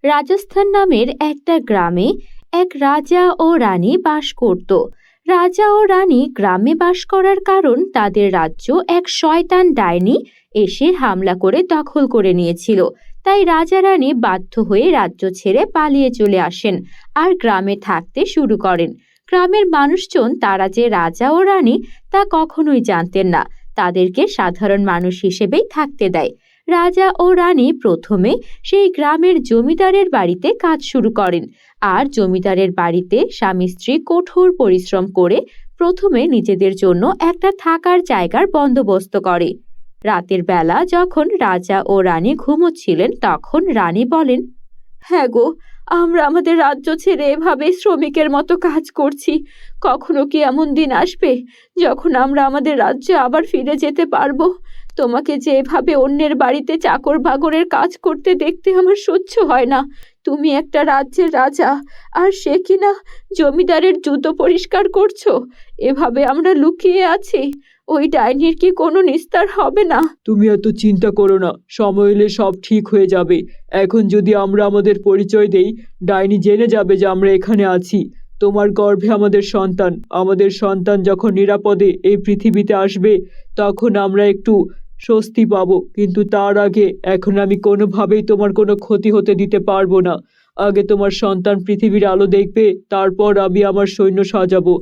রাজস্থান নামের একটা গ্রামে এক রাজা ও রানী বাস করত। রাজা ও রানী গ্রামে বাস করার কারণ তাদের রাজ্য এক শয়তান ডাইনি এসে হামলা করে দখল করে নিয়েছিল। তাই রাজা রানী বাধ্য হয়ে রাজ্য ছেড়ে পালিয়ে চলে আসেন আর গ্রামে থাকতে শুরু করেন। গ্রামের মানুষজন তারা যে রাজা ও রানী তা কখনোই জানতেন না, তাদেরকে সাধারণ মানুষ হিসেবেই থাকতে দেয়। রাজা ও রানী প্রথমে সেই গ্রামের জমিদারের বাড়িতে কাজ শুরু করেন, আর জমিদারের বাড়িতে স্বামী স্ত্রী কঠোর পরিশ্রম করে প্রথমে নিজেদের জন্য একটা থাকার জায়গার বন্দোবস্ত করে। রাতের বেলা যখন রাজা ও রানী ঘুমোচ্ছিলেন তখন রানী বলেন, হ্যাঁ গো, আমরা আমাদের রাজ্য ছেড়ে এভাবে শ্রমিকের মতো কাজ করছি। কখনো কি এমন দিন আসবে যখন আমরা আমাদের রাজ্যে আবার ফিরে যেতে পারবো? তোমাকে যে এভাবে অন্যের বাড়িতে চাকর বাকরের কাজ করতে দেখতে আমার সহ্য হয় না। তুমি একটা রাজ্যের রাজা, আর সে কিনা জমিদারের জুতো পরিষ্কার করছো। এভাবে আমরা লুকিয়ে আছি, ওই ডাইনির কি কোনো নিস্তার হবে না? তুমি এত চিন্তা করো না, সময় এলে সব ঠিক হয়ে যাবে। এখন যদি আমরা আমাদের পরিচয় দেই, ডাইনি জেনে যাবে যে আমরা এখানে আছি। তোমার গর্ভে আমাদের সন্তান যখন নিরাপদে এই পৃথিবীতে আসবে তখন আমরা একটু স্বস্তি পাবো, কিন্তু তার আগে এখন আমি কোনোভাবেই তোমার কোনো ক্ষতি হতে দিতে পারবো না। আগে তোমার সন্তান পৃথিবীর আলো দেখবে, তারপর আমি আমার সৈন্য সাজাবো।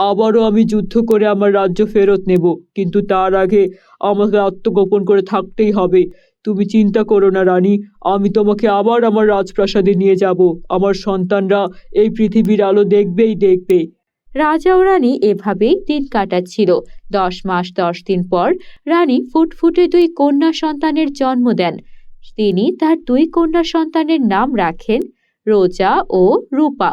আবারও আমি যুদ্ধ করে আমার রাজ্য ফেরত নেব, কিন্তু তার আগে আমাকে আত্মগোপন করে থাকতেই হবে। তুমি চিন্তা করো না রানী, আমি তোমাকে আবার আমার রাজপ্রাসাদে নিয়ে যাব। আমার সন্তানরা এই পৃথিবীর আলো দেখবেই দেখবে। রাজা ও রানী এভাবেই দিন কাটাচ্ছিল। 10 মাস 10 দিন পর রানী ফুটফুটে 2 কন্যা সন্তানের জন্ম দেন। তিনি তার 2 কন্যা সন্তানের নাম রাখেন রোজা ও রূপা।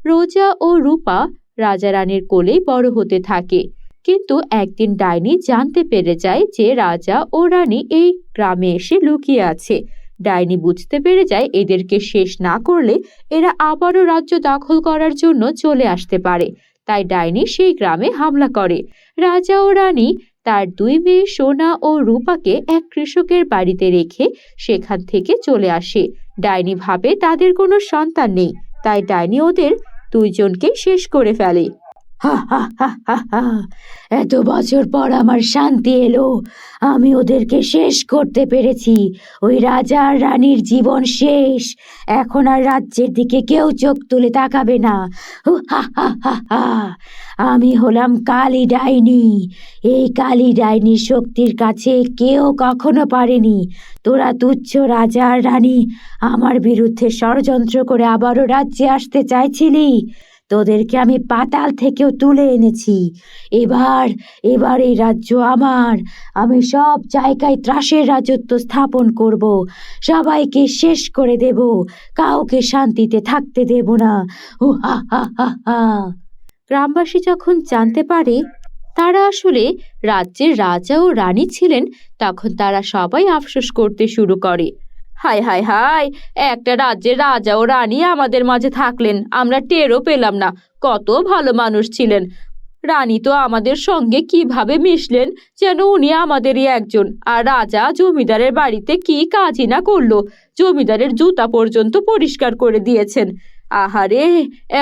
রোজা ও রূপা রাজা রানীর কোলেই বড় হতে থাকে, কিন্তু একদিন ডাইনি জানতে পেরে যায় যে রাজা ও রানী এই গ্রামে এসে লুকিয়ে আছে। ডাইনি বুঝতে পেরে যায় এদেরকে শেষ না করলে এরা আবারও রাজ্য দখল করার জন্য চলে আসতে পারে। তাই ডাইনি সেই গ্রামে হামলা করে। রাজা ও রানী তার 2 মেয়ে সোনা ও রূপাকে এক কৃষকের বাড়িতে রেখে সেখান থেকে চলে আসে। ডাইনি ভাবে তাদের কোনো সন্তান নেই, তাই ডাইনি ওদের 2জনকে শেষ করে ফেলে। হা হা হা হা হা, এত বছর পর আমার শান্তি এলো। আমি ওদেরকে শেষ করতে পেরেছি। ওই রাজা আর রানীর জীবন শেষ। এখন আর রাজ্যের দিকে কেউ চোখ তুলে তাকাবে না। হু হা হা হা হা। আমি হলাম কালী ডাইনি। এই কালী ডাইনির শক্তির কাছে কেউ কখনো পারেনি। তোরা তুচ্ছ রাজা আর রানী আমার বিরুদ্ধে ষড়যন্ত্র করে আবারও রাজ্যে আসতে চাইছিলি। তোদেরকে আমি পাতাল থেকেও তুলে এনেছি। এবার এবার এই রাজ্য আমার। আমি সব জায়গায় ত্রাসের রাজত্ব স্থাপন করব। সবাইকে শেষ করে দেব, কাউকে শান্তিতে থাকতে দেব না। হা হা হা হা। গ্রামবাসী যখন জানতে পারে তারা আসলে রাজ্যের রাজা ও রানী ছিলেন, তখন তারা সবাই আফসোস করতে শুরু করে। হায় হায় হায়, একটা রাজ্যের রাজা ও রানী আমাদের মাঝে থাকলেন, আমরা টেরও পেলাম না। কত ভালো মানুষ ছিলেন। রানী তো আমাদের সঙ্গে কিভাবে মিশলেন যেন উনি আমাদেরই একজন। আর রাজা জমিদারের বাড়িতে কি কাজই না করলো, জমিদারের জুতা পর্যন্ত পরিষ্কার করে দিয়েছেন। আহারে,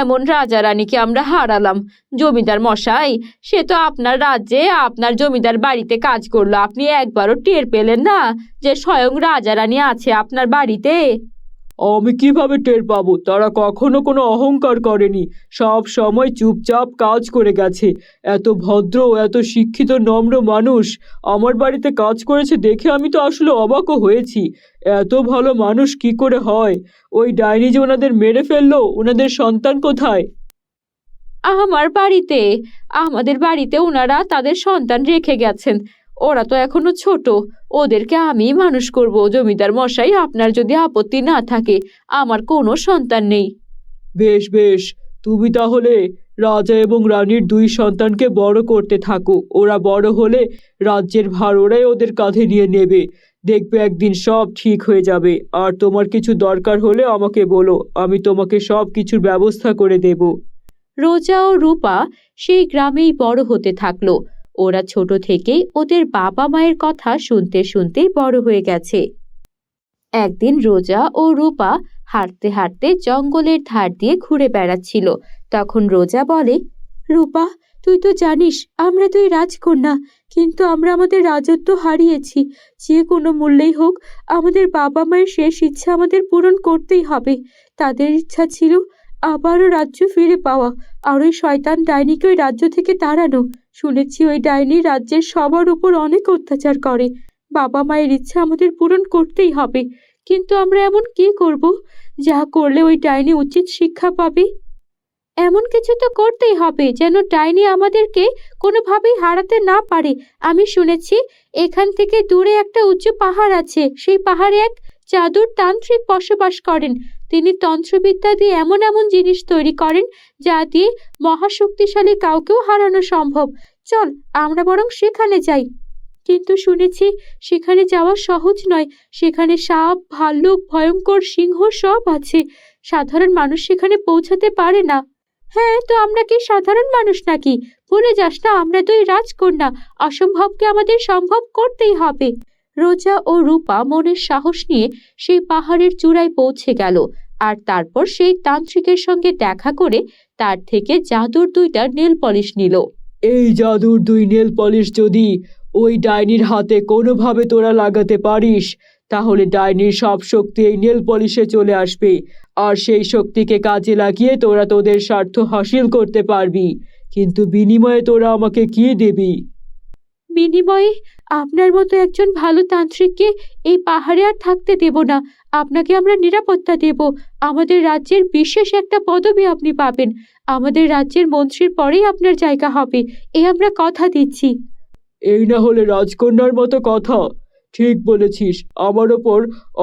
এমন রাজা রানীকে আমরা হারালাম। জমিদার মশাই, সে তো আপনার রাজ্যে আপনার জমিদার বাড়িতে কাজ করলো, আপনি একবারও টের পেলেন না যে স্বয়ং রাজা রানী আছে আপনার বাড়িতে? আমি কিভাবে টের পাবো? তারা কখনো কোনো অহংকার করেনি, সব সময় চুপচাপ কাজ করে গেছে। এত ভদ্র, এত শিক্ষিত, নম্র মানুষ আমার বাড়িতে কাজ করেছে দেখে আমি তো আসলে অবাকও হয়েছি। এত ভালো মানুষ কি করে হয়? ওই ডাইনি যে ওনাদের মেরে ফেললো, ওনাদের সন্তান কোথায়? আমাদের বাড়িতে ওনারা তাদের সন্তান রেখে গেছেন। ওরা তো এখনো ছোট, ওদেরকে আমি মানুষ করব। জমিদার মশাই, আপনার যদি আপত্তি না থাকে, আমার কোনো সন্তান নেই। বেশ বেশ, তুমি তাহলে রাজা এবং রানীর 2 সন্তানকে বড় করতে থাকো। ওরা বড় হলে রাজ্যের ভার ওরাই ওদের কাঁধে নিয়ে নেবে। দেখবে একদিন সব ঠিক হয়ে যাবে। আর তোমার কিছু দরকার হলে আমাকে বলো, আমি তোমাকে সব কিছুর ব্যবস্থা করে দেব। রোজা ও রূপা সেই গ্রামেই বড় হতে থাকলো। ওরা ছোট থেকেই ওদের বাবা মায়ের কথা শুনতে শুনতেই বড় হয়ে গেছে। একদিন রোজা ও রূপা হাঁটতে হাঁটতে জঙ্গলের ধার দিয়ে ঘুরে বেড়াচ্ছিল। তখন রোজা বলে, রূপা, তুই তো জানিস আমরা দুই রাজকন্যা, কিন্তু আমরা আমাদের রাজত্ব হারিয়েছি। যে কোনো মূল্যেই হোক আমাদের বাবা মায়ের শেষ ইচ্ছা আমাদের পূরণ করতেই হবে। তাদের ইচ্ছা ছিল আবারও রাজ্য ফিরে পাওয়া, আর ওই শয়তান ডাইনিকে ওই রাজ্য থেকে তাড়ানো। শুনেছি ওই ডাইনি রাজ্যের সবার উপর অনেক অত্যাচার করে। বাবা মায়ের ইচ্ছা আমাদের পূরণ করতেই হবে, কিন্তু আমরা এমন কি করব যা করলে ওই ডাইনি উচিত শিক্ষা পাবে? এমন কিছু তো করতেই হবে যেন ডাইনি আমাদেরকে কোনোভাবেই হারাতে না পারে। আমি শুনেছি এখান থেকে দূরে একটা উঁচু পাহাড় আছে, সেই পাহাড়ে এক জাদুর তান্ত্রিক বসবাস করেন। তিনি তন্ত্রবিদ্যা দিয়ে এমন এমন জিনিস তৈরি করেন যা দিয়ে মহাশক্তিশালী কাউকেও হারানো সম্ভব। চল আমরা বরং সেখানে যাই। কিন্তু শুনেছি সেখানে যাওয়া সহজ নয়। সেখানে সাপ, ভাল্লুক, ভয়ঙ্কর সিংহ সব আছে। সাধারণ মানুষ সেখানে পৌঁছাতে পারে না। হ্যাঁ, তো আমরা কি সাধারণ মানুষ নাকি? ভুলে যাস না আমরা দুই রাজকন্যা, অসম্ভবকে আমাদের সম্ভব করতেই হবে। রোজা ও রূপা মনের সাহস নিয়ে সেই পাহাড়ের চূড়ায় পৌঁছে গেল, আর তারপর সেই তান্ত্রিকের সঙ্গে দেখা করে তার থেকে জাদুর দুইটা নেল পলিশ নিল। এই জাদুর 2 নেল পলিশ যদি ওই ডাইনির হাতে কোনোভাবে তোরা লাগাতে পারিস, তাহলে ডাইনির সব শক্তি এই নেল পলিশে চলে আসবে, আর সেই শক্তিকে কাজে লাগিয়ে তোরা তোদের স্বার্থ হাসিল করতে পারবি। কিন্তু বিনিময়ে তোরা আমাকে কি দিবি? বিনিময়ে আপনার মতো একজন ভালো তান্ত্রিককে এই পাহাড়ে আর থাকতে দেব না। আপনাকে আমরা নিরাপত্তা দেব। আমাদের রাজ্যের বিশেষ একটা পদবি আপনি পাবেন। আমাদের রাজ্যের মন্ত্রীর পরেই আপনার জায়গা হবে, এ আমরা কথা দিচ্ছি। এই না হলে রাজকন্যার মতো কথা? ঠিক বলেছিস, আমার ওপর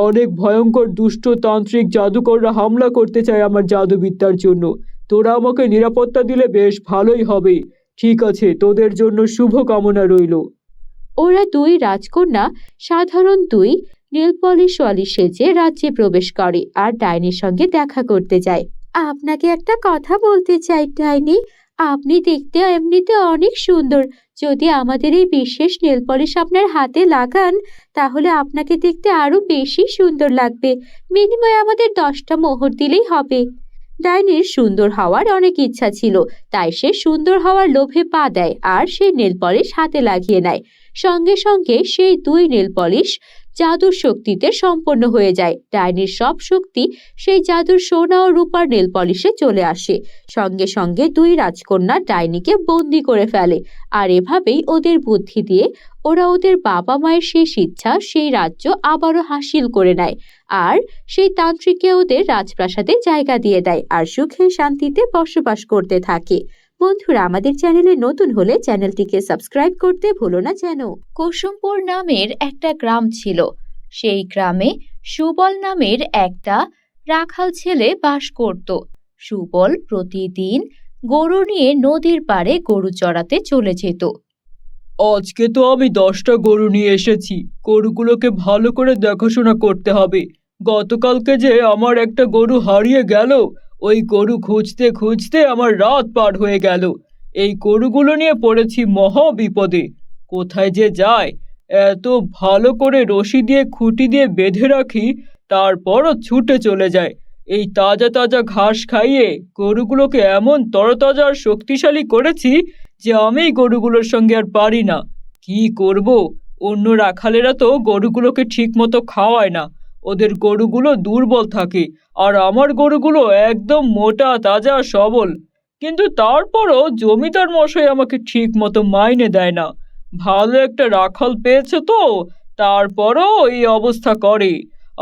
অনেক ভয়ঙ্কর দুষ্ট তান্ত্রিক জাদুকররা হামলা করতে চায় আমার জাদুবিদ্যার জন্য। তোরা আমাকে নিরাপত্তা দিলে বেশ ভালোই হবে। ঠিক আছে, তোদের জন্য শুভ কামনা রইল। ওরা দুই রাজকন্যা সাধারণ দুই নেলপলিশওয়ালি সেজে রাজ্যে প্রবেশ করে আর ডাইনির সঙ্গে দেখা করতে যায়। আপনাকে একটা কথা বলতে চাই ডাইনি, আপনি দেখতে এমনিতে অনেক সুন্দর। যদি আমাদের এই বিশেষ নেল পলিশ আপনার হাতে লাগান তাহলে আপনাকে দেখতে আরো বেশি সুন্দর লাগবে। বিনিময়ে আমাদের 10টা মোহর দিলেই হবে। ডাইনির সুন্দর হওয়ার অনেক ইচ্ছা ছিল, তাই সে সুন্দর হওয়ার লোভে পা দেয় আর সেই নেল পলিশ হাতে লাগিয়ে নেয়। সঙ্গে সঙ্গে সেই 2 নেল পলিশ জাদুর শক্তিতে সম্পন্ন হয়ে যায়। ডাইনির সব শক্তি সেই জাদুর সোনা ও রূপার নেল পলিশে চলে আসে। সঙ্গে সঙ্গে 2 রাজকন্যা ডাইনিকে বন্দি করে ফেলে, আর এভাবেই ওদের বুদ্ধি দিয়ে ওরা ওদের বাবা মায়ের শেষ ইচ্ছা সেই রাজ্য আবারও হাসিল করে নেয়, আর সেই তান্ত্রিককে ওদের রাজপ্রাসাদে জায়গা দিয়ে দেয়, আর সুখে শান্তিতে বসবাস করতে থাকে। বন্ধুরা, আমাদের চ্যানেলে নতুন হলে চ্যানেলটিকে সাবস্ক্রাইব করতে ভুলো না যেন। কুসুমপুর নামের একটা গ্রাম ছিল। সেই গ্রামে সুবল নামের একটা রাখাল ছেলে বাস করত। সুবল প্রতিদিন গরু নিয়ে নদীর পাড়ে গরু চড়াতে চলে যেত। আজকে তো আমি 10টা গরু নিয়ে এসেছি। গরুগুলোকে ভালো করে দেখাশোনা করতে হবে। গতকালকে যে আমার একটা গরু হারিয়ে গেল, ওই গরু খুঁজতে খুঁজতে আমার রাত পার হয়ে গেল। এই গরুগুলো নিয়ে পড়েছি মহা বিপদে। কোথায় যে যায়, এত ভালো করে রশি দিয়ে খুঁটি দিয়ে বেঁধে রাখি, তারপরও ছুটে চলে যায়। এই তাজা তাজা ঘাস খাইয়ে গরুগুলোকে এমন তরতাজা আর শক্তিশালী করেছি যে আমি গরুগুলোর সঙ্গে আর পারি না। কি করব? অন্য রাখালেরা তো গরুগুলোকে ঠিক মতো খাওয়ায় না, ওদের গরুগুলো দুর্বল থাকে, আর আমার গরুগুলো একদম মোটা তাজা সবল। কিন্তু তারপরও জমিদার মশাই আমাকে ঠিক মতো মাইনে দেয় না। ভালো একটা রাখাল পেয়েছে তো, তারপরও এই অবস্থা করে।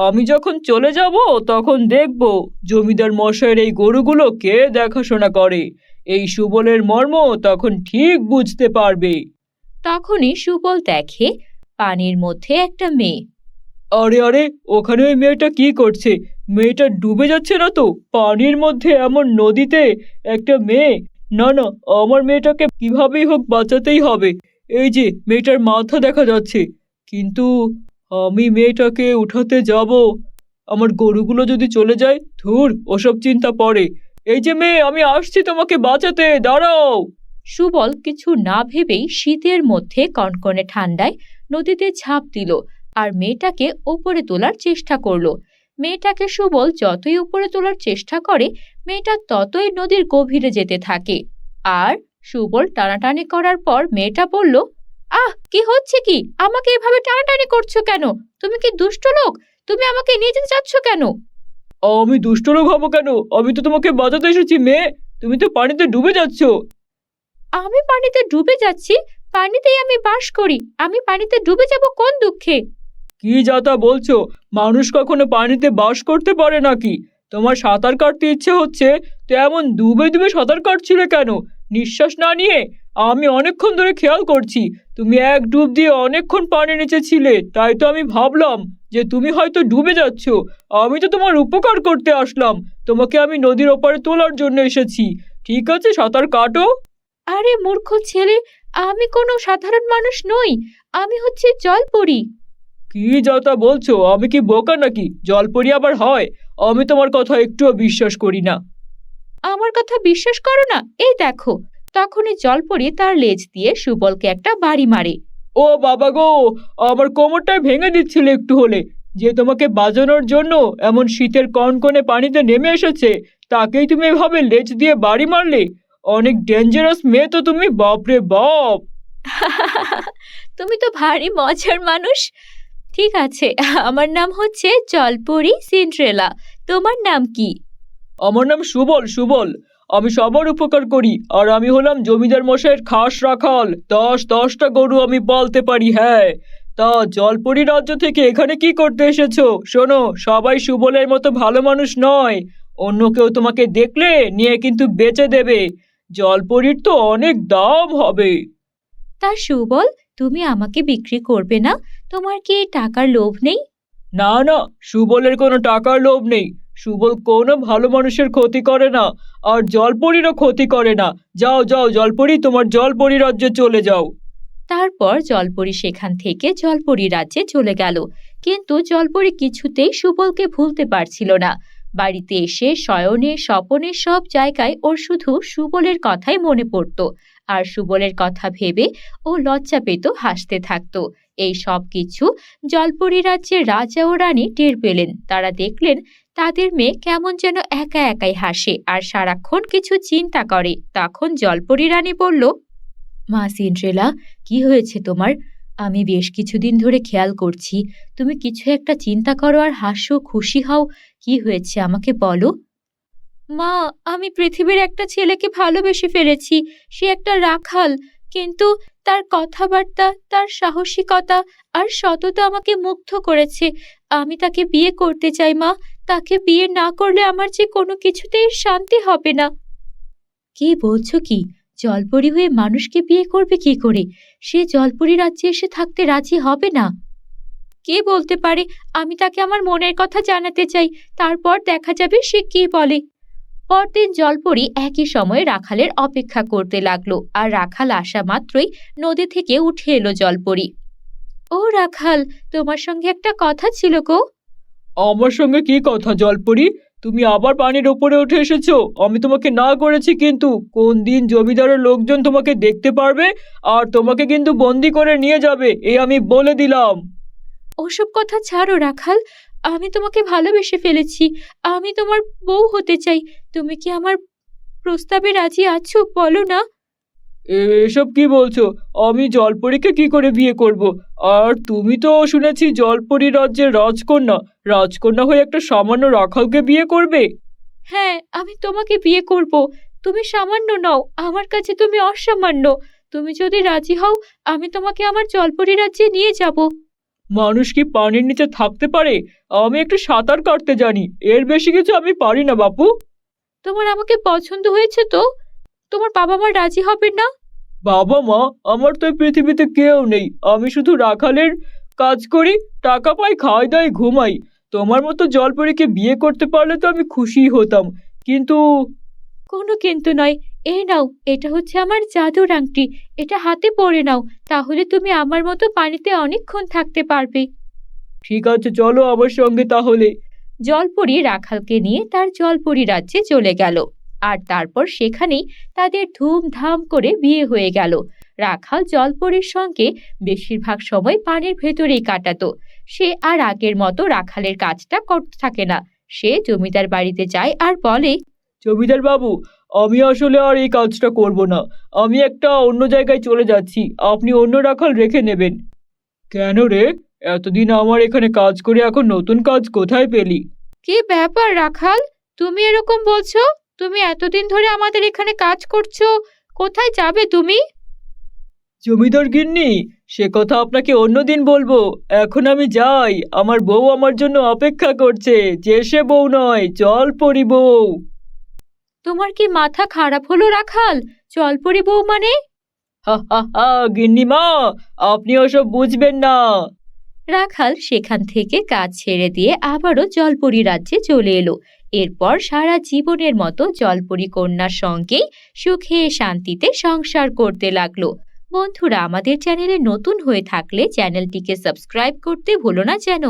আমি যখন চলে যাব তখন দেখব জমিদার মশাইয়ের এই গরুগুলো কে দেখাশোনা করে। এই সুবলের মর্ম তখন ঠিক বুঝতে পারবে। তখনই সুবল দেখে পানির মধ্যে একটা মেয়ে। আরে আরে, ওখানে ওই মেয়েটা কি করছে? মেয়েটা ডুবে যাচ্ছে না তো? পানির মধ্যে এমন নদীতে একটা মেয়ে? না না, আমার মেয়েটাকে কিভাবেই হোক বাঁচাতেই হবে। এই যে মেয়েটার মাথা দেখা যাচ্ছে, কিন্তু আমি মেয়েটাকে উঠাতে যাব, আমার গরুগুলো যদি চলে যায়। ধুর, ওসব চিন্তা পড়ে। এই যে মেয়ে, আমি আসছি তোমাকে বাঁচাতে, দাঁড়াও। সুবল কিছু না ভেবেই শীতের মধ্যে কনকনে ঠান্ডায় নদীতে ঝাঁপ দিল আর মেয়েটাকে ওপরে তোলার চেষ্টা করলো। মেয়েটাকে সুবল যতই উপরে তোলার চেষ্টা করে, মেয়েটা ততই নদীর গভীরে যেতে থাকে। আর সুবল টানাটানি করার পর মেয়েটা বলল, কি হচ্ছে কি? আমাকে এভাবে টানাটানি করছো কেন? তুমি কি দুষ্ট লোক? তুমি আমাকে নিয়ে যেতে চাচ্ছ কেন? আমি দুষ্ট লোক হবো কেন? আমি তো তোমাকে বাঁচাতে এসেছি মেয়ে। তুমি তো পানিতে ডুবে যাচ্ছ। আমি পানিতে ডুবে যাচ্ছি? পানিতেই আমি বাস করি, আমি পানিতে ডুবে যাব কোন দুঃখে? কি যা তা বলছো? মানুষ কখনো পানিতে বাস করতে পারে নাকি? তোমার সাঁতার কাটতে ইচ্ছে হচ্ছে, তো এমন ডুবে ডুবে সাঁতার কাটছিলে কেন? নিঃশ্বাস না নিয়ে? আমি অনেকক্ষণ ধরে খেয়াল করছি, তুমি এক ডুব দিয়ে অনেকক্ষণ পানির নিচে ছিলে, তাই তো আমি ভাবলাম যে তুমি হয়তো ডুবে যাচ্ছ। আমি তো তোমার উপকার করতে আসলাম, তোমাকে আমি নদীর ওপারে তোলার জন্য এসেছি। ঠিক আছে, সাঁতার কাটো। আরে মূর্খ ছেলে, আমি কোনো সাধারণ মানুষ নই, আমি হচ্ছে জলপরি। কি যা তা বলছো? আমি কি বোকা নাকি? জলপরি আবার হয়? আমি তোমার কথা একটুও বিশ্বাস করি না। আমার কথা বিশ্বাস করো না? এই দেখো। তখনই জলপরি তার লেজ দিয়ে সুবলকে একটা বাড়ি মারে। ও বাবা গো, আমার কোমরটাই ভেঙে দিচ্ছিল একটু হলে। যে তোমাকে বাজানোর জন্য এমন শীতের কনকনে পানিতে নেমে এসেছে, তাকেই তুমি এভাবে লেজ দিয়ে বাড়ি মারলে? অনেক ডেঞ্জারাস মেয়ে তো তুমি, বাপরে বাপ। তুমি তো ভারী মজার মানুষ। ঠিক আছে, আমার নাম হচ্ছে জলপরি সিন্ড্রেলা। তোমার নাম কি? আমার নাম সুবল। সুবল, আমি সবার উপকার করি, আর আমি হলাম জমিদার মশাইয়ের খাস রাখাল। 10-10টা গরু আমি পালতে পারি। হ্যাঁ, তা জলপরি রাজ্য থেকে এখানে কি করতে এসেছো? শোনো, সবাই সুবলের মতো ভালো মানুষ নয়। অন্য কেউ তোমাকে দেখলে নিয়ে কিন্তু বেচে দেবে। জলপরির তো অনেক দাম হবে। তা সুবল, তুমি আমাকে বিক্রি করবে না? তোমার কি টাকার লোভ নেই? না না, সুবলের কোনো টাকার লোভ নেই। সুবল কোনো ভালো মানুষের ক্ষতি করে না, আর জলপরীরও ক্ষতি করে না। যাও যাও জলপরি, তোমার জলপরি রাজ্যে চলে যাও। তারপর জলপরি সেখান থেকে জলপরি রাজ্যে চলে গেল। কিন্তু জলপরি কিছুতেই সুবলকে ভুলতে পারছিল না। বাড়িতে এসে শয়নে স্বপনে সব জায়গায় ওর শুধু সুবলের কথাই মনে পড়ত। আর সুবলের কথা ভেবে ও লজ্জা পেত, হাসতে থাকতো। এই সব কিছু জলপরি রাজ্যের রাজা ও রানী টের পেলেন। তারা দেখলেন তাদের মেয়ে কেমন যেন একা একাই হাসে আর সারাক্ষণ কিছু চিন্তা করে। তখন জলপরি রানী বলল, মা সিন্ড্রেলা, কি হয়েছে তোমার? আমি বেশ কিছুদিন ধরে খেয়াল করছি তুমি কিছু একটা চিন্তা করো আর হাসো, খুশি হও। কি হয়েছে আমাকে বলো। মা, আমি পৃথিবীর একটা ছেলেকে ভালোবেসে ফেলেছি। সে একটা রাখাল, কিন্তু তার কথাবার্তা, তার সাহসিকতা আর সততা আমাকে মুগ্ধ করেছে। আমি তাকে বিয়ে করতে চাই মা। তাকে বিয়ে না করলে আমার যে কোনো কিছুতেই শান্তি হবে না। কি বলছো কি? জলপরি হয়ে মানুষকে বিয়ে করবে কি করে? সে জলপরি রাজ্যে এসে থাকতে রাজি হবে না। কে বলতে পারে? আমি তাকে আমার মনের কথা জানাতে চাই, তারপর দেখা যাবে সে কি বলে। পরদিন জলপরি একই সময়ে রাখালের অপেক্ষা করতে লাগলো, আর রাখাল আসা মাত্রই নদী থেকে উঠে এলো জলপরি। ও রাখাল, তোমার সঙ্গে একটা কথা ছিল গো। আমার সঙ্গে কি কথা জলপরি? তুমি আবার পানির ওপরে উঠে এসেছো। আমি তোমাকে না করেছি, কিন্তু কোন দিন জমিদারের লোকজন তোমাকে দেখতে পারবে, আর তোমাকে কিন্তু বন্দি করে নিয়ে যাবে, এই আমি বলে দিলাম। ওসব কথা ছাড়ো রাখাল, আমি তোমাকে ভালোবেসে ফেলেছি। আমি তোমার বউ হতে চাই। তুমি কি আমার প্রস্তাবে রাজি আছো? বলো না। এসব কি বলছো? আমি জলপরীকে কি করে বিয়ে করব? আর তুমি তো শুনেছি জলপরি রাজ্যের রাজকন্যা। রাজকন্যা হয়ে একটা সামান্য রাখালকে বিয়ে করবে? হ্যাঁ, আমি তোমাকে বিয়ে করব। তুমি সামান্য নও, আমার কাছে তুমি অসামান্য। তুমি যদি রাজি হও, আমি তোমাকে আমার জলপরি রাজ্যে নিয়ে যাব। মানুষ কি পানির নিচে থাকতে পারে? আমি একটু সাঁতার কাটতে জানি, এর বেশি কিছু আমি পারি না বাপু। তোমার আমাকে পছন্দ হয়েছে তো? তোমার বাবা মা রাজি হবে না? বাবা মা? আমার তো এই পৃথিবীতে কেউ নেই। আমি শুধু রাখালের কাজ করি, টাকা পাই, খাই দাই, ঘুমাই। তোমার মতো জলপরীকে বিয়ে করতে পারলে তো আমি খুশি হতাম, কিন্তু। কোনো কিন্তু নয়। এই নাও, এটা হচ্ছে আমার জাদুর আংটি। এটা হাতে পরে নাও, তাহলে তুমি আমার মতো পানিতে অনেকক্ষণ থাকতে পারবে। ঠিক আছে, চলো আমার সঙ্গে তাহলে। জলপরি রাখালকে নিয়ে তার জলপরি রাজ্যে চলে গেল। আর তারপর সেখানেই তাদের ধুমধাম করে বিয়ে হয়ে গেল। রাখাল জলপরির সঙ্গে বেশিরভাগ সময় পানির ভেতরেই কাটাতো। সে আর আগের মতো রাখালের কাজটা করতে থাকে না। সে জমিদার বাড়িতে যায় আর বলে, জমিদার বাবু, আমি আসলে আর এই কাজটা করব না। আমি একটা অন্য জায়গায় চলে যাচ্ছি, আপনি অন্য রাখাল রেখে নেবেন। কেন রে? এতদিন আমার এখানে কাজ করে এখন নতুন কাজ কোথায় পেলি? কি ব্যাপার রাখাল, তুমি এরকম বলছো? তুমি এতদিন ধরে আমাদের এখানে কাজ করছো, কোথায় যাবে তুমি? জমিদার গিন্নি, সে কথা আপনাকে অন্যদিন বলবো। এখন আমি যাই, আমার বউ আমার জন্য অপেক্ষা করছে। যে সে বউ নয়, জলপরি বউ। তোমার কি মাথা খারাপ হলো রাখাল? জলপরি বউ মানে? হা হা হা, গিন্নিমা, আপনি ওসব বুঝবেন না। রাখাল সেখান থেকে কাজ ছেড়ে দিয়ে আবারও জলপরি রাজ্যে চলে এলো। এরপর সারা জীবনের মতো জলপরি কন্যার সঙ্গেই সুখে শান্তিতে সংসার করতে লাগলো। বন্ধুরা, আমাদের চ্যানেলে নতুন হয়ে থাকলে চ্যানেলটিকে সাবস্ক্রাইব করতে ভুলো না যেন।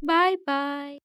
Bye bye.